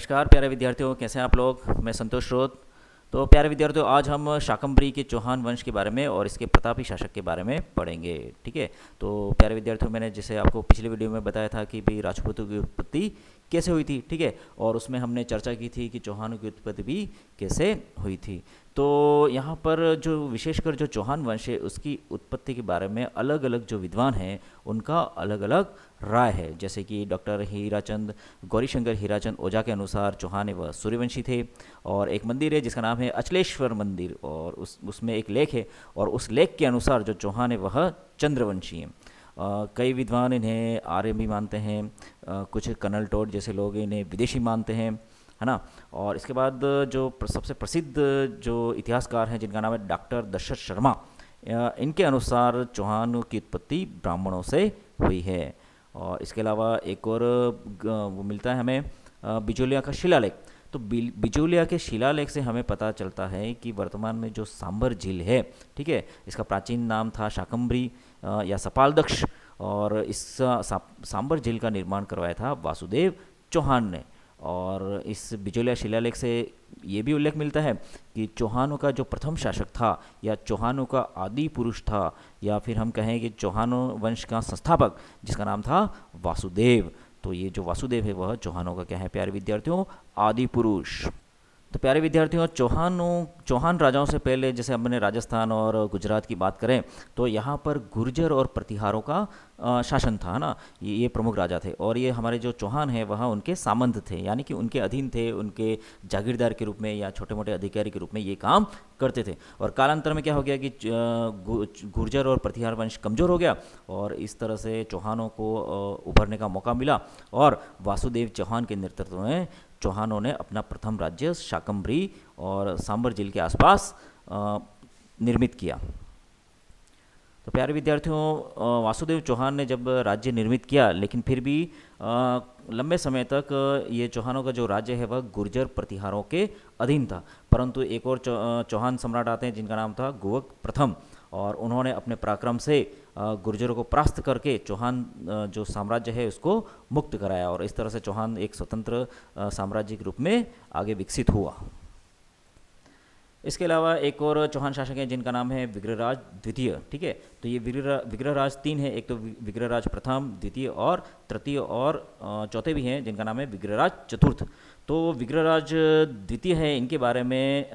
नमस्कार प्यारे विद्यार्थियों, कैसे हैं आप लोग। मैं संतोष श्रोत। तो प्यारे विद्यार्थियों, आज हम शाकंभरी के चौहान वंश के बारे में और इसके प्रतापी शासक के बारे में पढ़ेंगे। ठीक है। तो प्यारे विद्यार्थियों, मैंने जैसे आपको पिछले वीडियो में बताया था कि भाई राजपूतों की उत्पत्ति कैसे हुई थी। ठीक है। और उसमें हमने चर्चा की थी कि चौहानों की उत्पत्ति भी कैसे हुई थी। तो यहाँ पर जो विशेषकर जो चौहान वंश है उसकी उत्पत्ति के बारे में अलग अलग जो विद्वान हैं उनका अलग अलग राय है। जैसे कि डॉक्टर हीराचंद गौरीशंकर हीराचंद ओझा के अनुसार चौहान वह सूर्यवंशी थे। और एक मंदिर है जिसका नाम है अचलेश्वर मंदिर, और उसमें एक लेख है, और उस लेख के अनुसार जो चौहान है वह चंद्रवंशी हैं। कई विद्वान इन्हें आर्य भी मानते हैं। कुछ कर्नल टोड जैसे लोग इन्हें विदेशी मानते हैं, है ना। और इसके बाद जो सबसे प्रसिद्ध जो इतिहासकार हैं जिनका नाम है डॉक्टर दशरथ शर्मा, इनके अनुसार चौहान की उत्पत्ति ब्राह्मणों से हुई है। और इसके अलावा एक और वो मिलता है हमें बिजोलिया का शिलालेख। तो बिजोलिया के शिलालेख से हमें पता चलता है कि वर्तमान में जो सांबर झील है, ठीक है, इसका प्राचीन नाम था शाकंभरी या सपालदक्ष। और इस सांबर झील का निर्माण करवाया था वासुदेव चौहान ने। और इस बिजोलिया शिलालेख से ये भी उल्लेख मिलता है कि चौहानों का जो प्रथम शासक था या चौहानों का आदि पुरुष था, या फिर हम कहें कि चौहानों वंश का संस्थापक जिसका नाम था वासुदेव। तो ये जो वासुदेव है वह चौहानों का क्या है प्यारे विद्यार्थियों, आदि पुरुष। तो प्यारे विद्यार्थियों, चौहान राजाओं से पहले जैसे हमने राजस्थान और गुजरात की बात करें तो यहाँ पर गुर्जर और प्रतिहारों का शासन था, है ना। ये प्रमुख राजा थे, और ये हमारे जो चौहान हैं वह उनके सामंत थे, यानी कि उनके अधीन थे, उनके जागीरदार के रूप में या छोटे मोटे अधिकारी के रूप में ये काम करते थे। और कालांतर में क्या हो गया कि गुर्जर और प्रतिहार वंश कमज़ोर हो गया, और इस तरह से चौहानों को उभरने का मौका मिला। और वासुदेव चौहान के नेतृत्व में चौहानों ने अपना प्रथम राज्य शाकंभरी और सांबर झील के आसपास निर्मित किया। तो प्यारे विद्यार्थियों, वासुदेव चौहान ने जब राज्य निर्मित किया, लेकिन फिर भी लंबे समय तक ये चौहानों का जो राज्य है वह गुर्जर प्रतिहारों के अधीन था। परंतु एक और चौहान सम्राट आते हैं जिनका नाम था गुवक प्रथम, और उन्होंने अपने पराक्रम से गुर्जरों को परास्त करके चौहान जो साम्राज्य है उसको मुक्त कराया, और इस तरह से चौहान एक स्वतंत्र साम्राज्य के रूप में आगे विकसित हुआ। इसके अलावा एक और चौहान शासक हैं जिनका नाम है विग्रहराज द्वितीय। ठीक है। तो ये विग्रहराज तीन है, एक तो विग्रहराज प्रथम, द्वितीय और तृतीय, और चौथे भी हैं जिनका नाम है विग्रहराज चतुर्थ। तो विग्रहराज द्वितीय है, इनके बारे में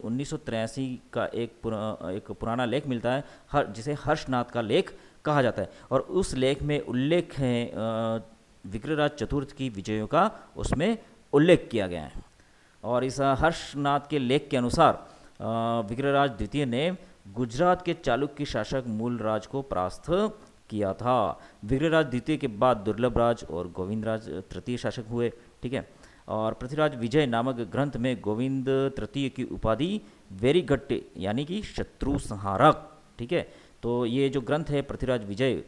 1983 का एक पुराना लेख मिलता है जिसे हर्षनाथ का लेख कहा जाता है। और उस लेख में उल्लेख है विग्रहराज चतुर्थ की विजयों का, उसमें उल्लेख किया गया है। और इस हर्षनाथ के लेख के अनुसार विग्रहराज द्वितीय ने गुजरात के चालुक्य शासक मूलराज को परास्त किया था। विग्रहराज द्वितीय के बाद दुर्लभराज और गोविंदराज तृतीय शासक हुए। ठीक है। और पृथ्वीराज विजय नामक ग्रंथ में गोविंद तृतीय की उपाधि वेरीगट्टे यानी कि शत्रु संहारक। ठीक है। तो ये जो ग्रंथ है पृथ्वीराज विजय,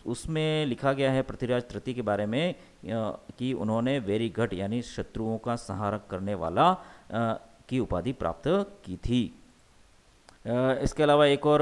उसमें लिखा गया है पृथ्वीराज तृतीय के बारे में कि उन्होंने वेरीगट यानी शत्रुओं का संहारक करने वाला की उपाधि प्राप्त की थी। इसके अलावा एक और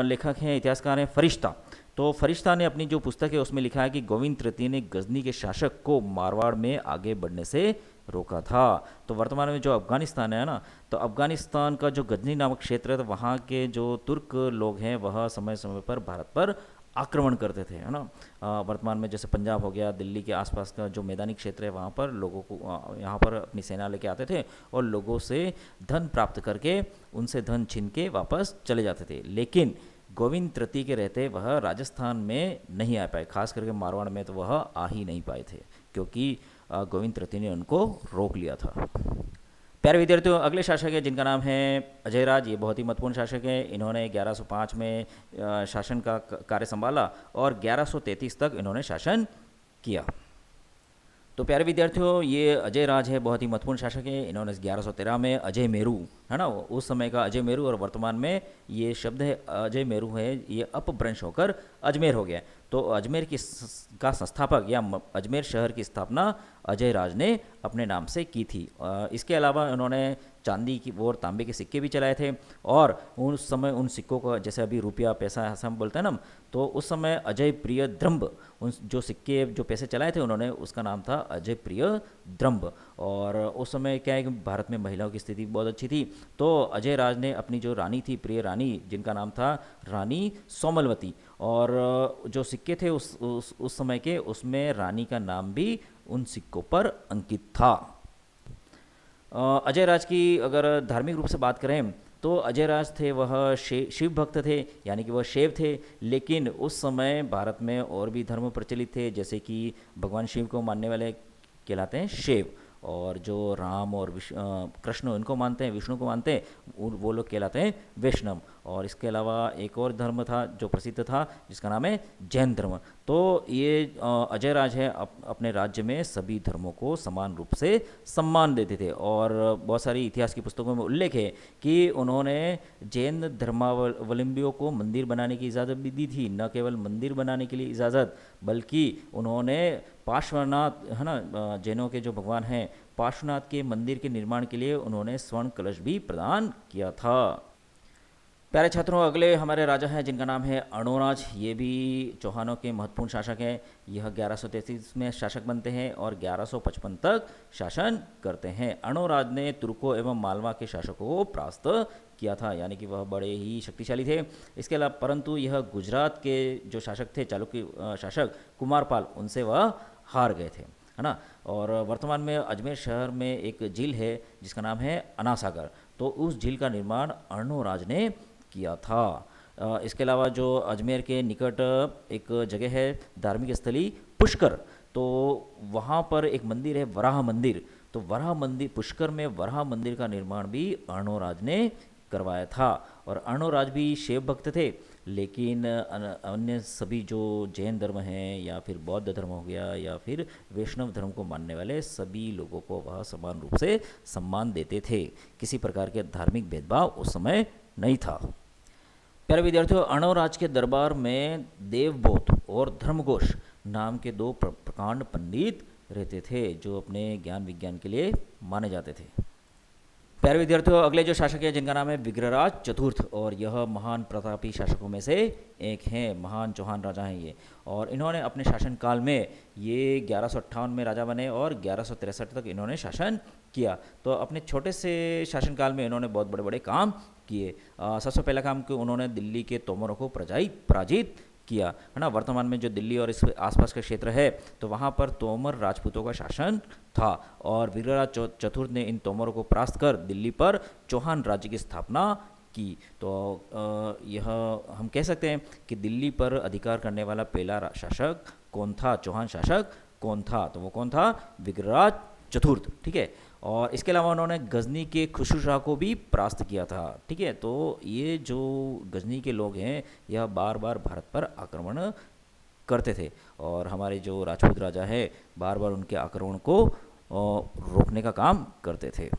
लेखक हैं, इतिहासकार हैं फरिश्ता। तो फरिश्ता ने अपनी जो पुस्तक है उसमें लिखा है कि गोविंद तृतीय ने गजनी के शासक को मारवाड़ में आगे बढ़ने से रोका था। तो वर्तमान में जो अफगानिस्तान है ना, तो अफगानिस्तान का जो गजनी नामक क्षेत्र है, तो वहाँ के जो तुर्क लोग हैं वह समय समय पर भारत पर आक्रमण करते थे, है ना। वर्तमान में जैसे पंजाब हो गया, दिल्ली के आसपास का जो मैदानी क्षेत्र है वहाँ पर लोगों को यहाँ पर अपनी सेना लेके आते थे और लोगों से धन प्राप्त करके उनसे धन छीन के वापस चले जाते थे। लेकिन गोविंद तृतीय के रहते वह राजस्थान में नहीं आ पाए, खास करके मारवाड़ में तो वह आ ही नहीं पाए थे, क्योंकि गोविंद तृतीय ने उनको रोक लिया था। प्यारे विद्यार्थियों, अगले शासक है जिनका नाम है अजयराज। ये बहुत ही महत्वपूर्ण शासक है। इन्होंने 1105 में शासन का कार्य संभाला और 1133 तक इन्होंने शासन किया। तो प्यारे विद्यार्थियों, ये अजय राज है, बहुत ही महत्वपूर्ण शासक है। इन्होंने 1113 में अजय मेरू, है ना, उस समय का अजय मेरू, और वर्तमान में ये शब्द है अजय मेरू है, ये अपभ्रंश होकर अजमेर हो गया। तो अजमेर का संस्थापक या अजमेर शहर की स्थापना अजय राज ने अपने नाम से की थी। इसके अलावा उन्होंने चांदी की और तांबे के सिक्के भी चलाए थे, और उस समय उन सिक्कों का, जैसे अभी रुपया पैसा ऐसा हम बोलते हैं ना, तो उस समय अजय प्रिय द्रंभ, उन जो सिक्के जो पैसे चलाए थे उन्होंने, उसका नाम था अजय प्रिय द्रंभ। और उस समय क्या है कि भारत में महिलाओं की स्थिति बहुत अच्छी थी। तो अजय राज ने अपनी जो रानी थी, प्रिय रानी, जिनका नाम था रानी सोमलवती, और जो सिक्के थे उस समय के, उसमें रानी का नाम भी उन सिक्कों पर अंकित था। अजय राज की अगर धार्मिक रूप से बात करें तो अजय राज थे वह शिव भक्त थे, यानी कि वह शैव थे। लेकिन उस समय भारत में और भी धर्म प्रचलित थे, जैसे कि भगवान शिव को मानने वाले कहलाते हैं शैव, और जो राम और कृष्ण इनको मानते हैं, विष्णु को मानते हैं, वो लोग कहलाते हैं वैष्णव। और इसके अलावा एक और धर्म था जो प्रसिद्ध था, जिसका नाम है जैन धर्म। तो ये अजय राज है अपने राज्य में सभी धर्मों को समान रूप से सम्मान देते थे। और बहुत सारी इतिहास की पुस्तकों में उल्लेख है कि उन्होंने जैन धर्मावलंबियों को मंदिर बनाने की इजाज़त भी दी थी। न केवल मंदिर बनाने के लिए इजाज़त, बल्कि उन्होंने पार्श्वनाथ, है ना, जैनों के जो भगवान हैं, पार्श्वनाथ के मंदिर के निर्माण के लिए उन्होंने स्वर्ण कलश भी प्रदान किया था। प्यारे छात्रों, अगले हमारे राजा हैं जिनका नाम है अर्णोराज। ये भी चौहानों के महत्वपूर्ण शासक हैं। यह 1133 में शासक बनते हैं और 1155 तक शासन करते हैं। अर्णोराज ने तुर्कों एवं मालवा के शासकों को परास्त किया था, यानी कि वह बड़े ही शक्तिशाली थे। इसके अलावा परंतु यह गुजरात के जो शासक थे, चालुक्य शासक कुमारपाल, उनसे वह हार गए थे, है ना। और वर्तमान में अजमेर शहर में एक झील है जिसका नाम है अनासागर। तो उस झील का निर्माण अर्णोराज ने किया था। इसके अलावा जो अजमेर के निकट एक जगह है धार्मिक स्थली पुष्कर, तो वहाँ पर एक मंदिर है वराह मंदिर। तो वराह मंदिर, पुष्कर में वराह मंदिर का निर्माण भी अर्णोराज ने करवाया था। और अर्णोराज भी शिव भक्त थे, लेकिन अन्य सभी जो जैन धर्म हैं, या फिर बौद्ध धर्म हो गया, या फिर वैष्णव धर्म को मानने वाले सभी लोगों को वह समान रूप से सम्मान देते थे। किसी प्रकार के धार्मिक भेदभाव उस समय नहीं था। प्यारे विद्यार्थियों, अर्णोराज के दरबार में देवबोध और धर्मघोष नाम के दो प्रकांड पंडित रहते थे, जो अपने ज्ञान विज्ञान के लिए माने जाते थे। प्यारे विद्यार्थियों, अगले जो शासक है जिनका नाम है विग्रहराज चतुर्थ, और यह महान प्रतापी शासकों में से एक हैं। महान चौहान राजा हैं ये, और इन्होंने अपने शासनकाल में, ये 1158 में राजा बने और 1163 तक इन्होंने शासन किया। तो अपने छोटे से शासनकाल में इन्होंने बहुत बड़े बड़े काम किए। सबसे पहला काम कि उन्होंने दिल्ली के तोमरों को पराजित किया, है ना। वर्तमान में जो दिल्ली और इस आसपास का क्षेत्र है, तो वहाँ पर तोमर राजपूतों का शासन था, और विग्रहराज चतुर्थ ने इन तोमरों को परास्त कर दिल्ली पर चौहान राज्य की स्थापना की। तो यह हम कह सकते हैं कि दिल्ली पर अधिकार करने वाला पहला शासक कौन था, चौहान शासक कौन था, तो वो कौन था, विग्रहराज चतुर्थ, ठीक है। और इसके अलावा उन्होंने गजनी के खुसरू शाह को भी परास्त किया था, ठीक है। तो ये जो गजनी के लोग हैं, यह बार बार भारत पर आक्रमण करते थे, और हमारे जो राजपूत राजा है बार बार उनके आक्रमण को रोकने का काम करते थे।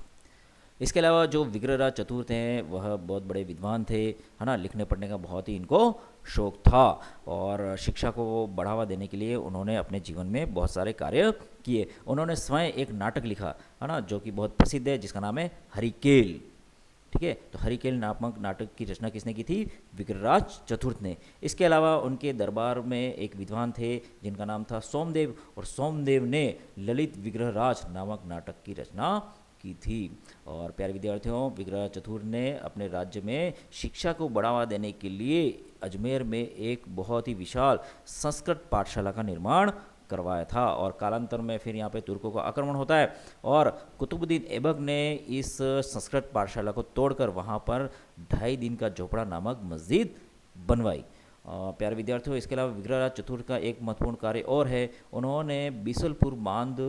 इसके अलावा जो विग्रहराज चतुर्थ हैं वह बहुत बड़े विद्वान थे, है ना। लिखने पढ़ने का बहुत ही इनको शौक था, और शिक्षा को बढ़ावा देने के लिए उन्होंने अपने जीवन में बहुत सारे कार्य किए। उन्होंने स्वयं एक नाटक लिखा, है ना, जो कि बहुत प्रसिद्ध है, जिसका नाम है हरिकेल, ठीक है। तो हरिकेल नामक नाटक की रचना किसने की थी, विग्रहराज चतुर्थ ने। इसके अलावा उनके दरबार में एक विद्वान थे जिनका नाम था सोमदेव, और सोमदेव ने ललित विग्रहराज नामक नाटक की रचना की थी। और प्यारे विद्यार्थियों, विग्रहराज चतुर्थ ने अपने राज्य में शिक्षा को बढ़ावा देने के लिए अजमेर में एक बहुत ही विशाल संस्कृत पाठशाला का निर्माण करवाया था। और कालांतर में फिर यहाँ पे तुर्कों का आक्रमण होता है, और कुतुबुद्दीन ऐबक ने इस संस्कृत पाठशाला को तोड़कर वहाँ पर 2.5 दिन का झोपड़ा नामक मस्जिद बनवाई। प्यारे विद्यार्थियों, इसके अलावा विग्रहराज चतुर्थ का एक महत्वपूर्ण कार्य और है, उन्होंने बिसलपुर बांध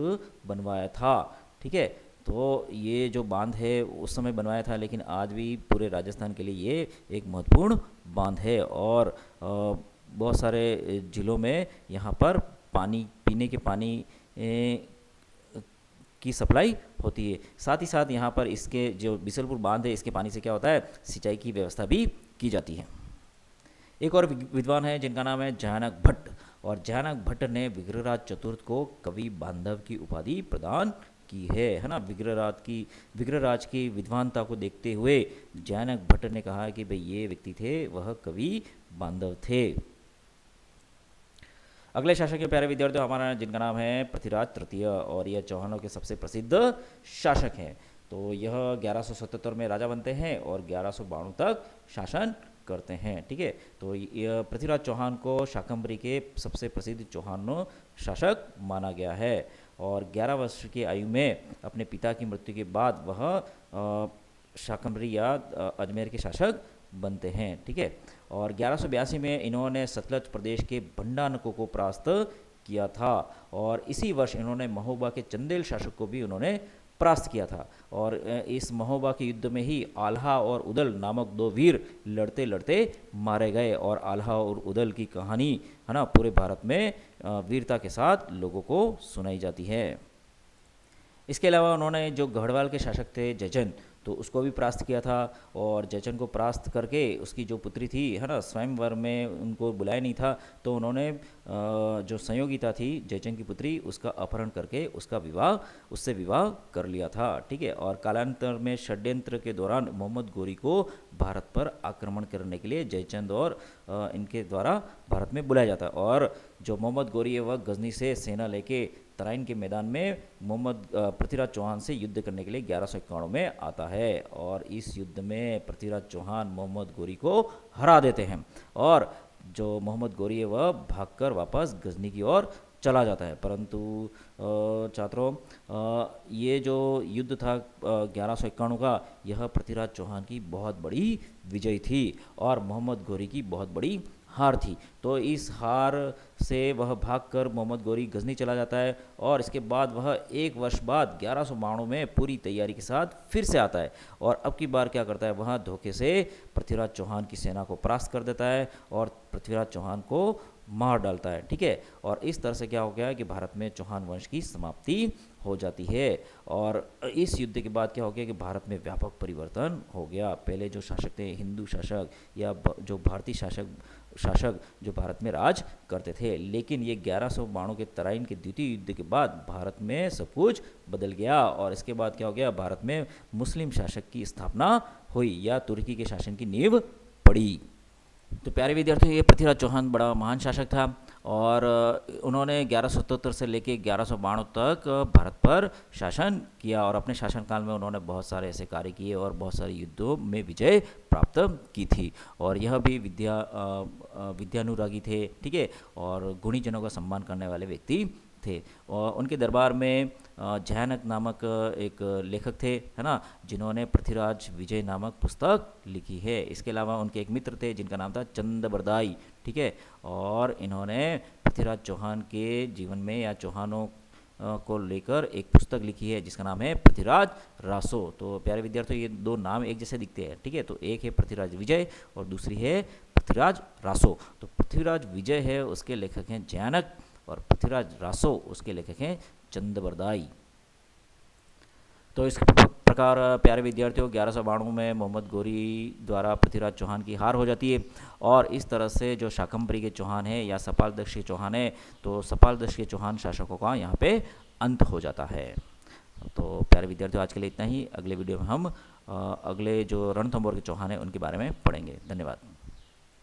बनवाया था, ठीक है। तो ये जो बांध है उस समय बनवाया था, लेकिन आज भी पूरे राजस्थान के लिए ये एक महत्वपूर्ण बांध है। और बहुत सारे जिलों में यहाँ पर पानी, पीने के पानी की सप्लाई होती है। साथ ही साथ यहाँ पर इसके जो बिसलपुर बांध है, इसके पानी से क्या होता है, सिंचाई की व्यवस्था भी की जाती है। एक और विद्वान है जिनका नाम है जहानक भट्ट, और जहानक भट्ट ने विग्रहराज चतुर्थ को कवि बांधव की उपाधि प्रदान की है ना। विग्रहराज की विद्वानता को देखते हुए जहानक भट्ट ने कहा कि भाई ये व्यक्ति थे वह कवि बांधव थे। अगले शासक के प्यारे विद्यार्थियों हमारा जिनका नाम है पृथ्वीराज तृतीय, और यह चौहानों के सबसे प्रसिद्ध शासक हैं। तो यह 1177 में राजा बनते हैं और 1192 तक शासन करते हैं। ठीक है, तो यह पृथ्वीराज चौहान को शाकंभरी के सबसे प्रसिद्ध चौहानों शासक माना गया है, और 11 वर्ष की आयु में अपने पिता की मृत्यु के बाद वह शाकंभरी या अजमेर के शासक बनते हैं। ठीक है, और 1182 में इन्होंने सतलज प्रदेश के भंडानकों को परास्त किया था, और इसी वर्ष इन्होंने महोबा के चंदेल शासक को भी उन्होंने परास्त किया था। और इस महोबा के युद्ध में ही आल्हा और उदल नामक दो वीर लड़ते लड़ते मारे गए, और आल्हा और उदल की कहानी है ना पूरे भारत में वीरता के साथ लोगों को सुनाई जाती है। इसके अलावा उन्होंने जो गढ़वाल के शासक थे जयचंद, तो उसको भी परास्त किया था, और जयचंद को परास्त करके उसकी जो पुत्री थी है ना स्वयंवर में उनको बुलाया नहीं था, तो उन्होंने जो संयोगिता थी जयचंद की पुत्री उसका अपहरण करके उससे विवाह कर लिया था। ठीक है, और कालांतर में षड्यंत्र के दौरान मोहम्मद गोरी को भारत पर आक्रमण करने के लिए जयचंद और इनके द्वारा भारत में बुलाया जाता है, और जो मोहम्मद गोरी है वह गजनी से सेना लेके तराइन के मैदान में पृथ्वीराज चौहान से युद्ध करने के लिए 1191 में आता है, और इस युद्ध में पृथ्वीराज चौहान मोहम्मद गोरी को हरा देते हैं, और जो मोहम्मद गोरी है वह भागकर वापस गजनी की ओर चला जाता है। परंतु छात्रों ये जो युद्ध था 1191 का, यह पृथ्वीराज चौहान की बहुत बड़ी विजय थी और मोहम्मद गोरी की बहुत बड़ी हार थी। तो इस हार से वह भागकर मोहम्मद गोरी गजनी चला जाता है, और इसके बाद वह एक वर्ष बाद 1192 में पूरी तैयारी के साथ फिर से आता है, और अब की बार क्या करता है, वह धोखे से पृथ्वीराज चौहान की सेना को परास्त कर देता है और पृथ्वीराज चौहान को मार डालता है। ठीक है, और इस तरह से क्या हो गया कि भारत में चौहान वंश की समाप्ति हो जाती है, और इस युद्ध के बाद क्या हो गया कि भारत में व्यापक परिवर्तन हो गया। पहले जो शासक थे हिंदू शासक या जो भारतीय शासक जो भारत में राज करते थे, लेकिन ये 1192 के तराइन के द्वितीय युद्ध के बाद भारत में सब कुछ बदल गया, और इसके बाद क्या हो गया, भारत में मुस्लिम शासक की स्थापना हुई या तुर्की के शासन की नींव पड़ी। तो प्यारे विद्यार्थियों, ये पृथ्वीराज चौहान बड़ा महान शासक था, और उन्होंने 1177 से लेके 1192 तक भारत पर शासन किया, और अपने शासनकाल में उन्होंने बहुत सारे ऐसे कार्य किए और बहुत सारे युद्धों में विजय प्राप्त की थी, और यह भी विद्यानुरागी थे। ठीक है, और गुणीजनों का सम्मान करने वाले व्यक्ति थे, और उनके दरबार में जयानक नामक एक लेखक थे है ना, जिन्होंने पृथ्वीराज विजय नामक पुस्तक लिखी है। इसके अलावा उनके एक मित्र थे जिनका नाम था चंदबरदाई। ठीक है, और इन्होंने पृथ्वीराज चौहान के जीवन में या चौहानों को लेकर एक पुस्तक लिखी है जिसका नाम है पृथ्वीराज रासो। तो प्यारे विद्यार्थियों, ये दो नाम एक जैसे दिखते हैं। ठीक है, तो एक है पृथ्वीराज विजय और दूसरी है पृथ्वीराज रासो। तो पृथ्वीराज विजय है उसके लेखक हैं जयानक, और पृथ्वीराज रासो उसके लेखक हैं चंदबरदाई। तो इस प्रकार प्यारे विद्यार्थियों 1192 में मोहम्मद गोरी द्वारा पृथ्वीराज चौहान की हार हो जाती है, और इस तरह से जो शाकंभरी के चौहान है या सपालदक्ष के चौहान है, तो सपालदक्ष के चौहान शासकों का यहाँ पे अंत हो जाता है। तो प्यारे विद्यार्थियों, आज के लिए इतना ही। अगले वीडियो में हम अगले जो रणथंभौर के चौहान है उनके बारे में पढ़ेंगे। धन्यवाद।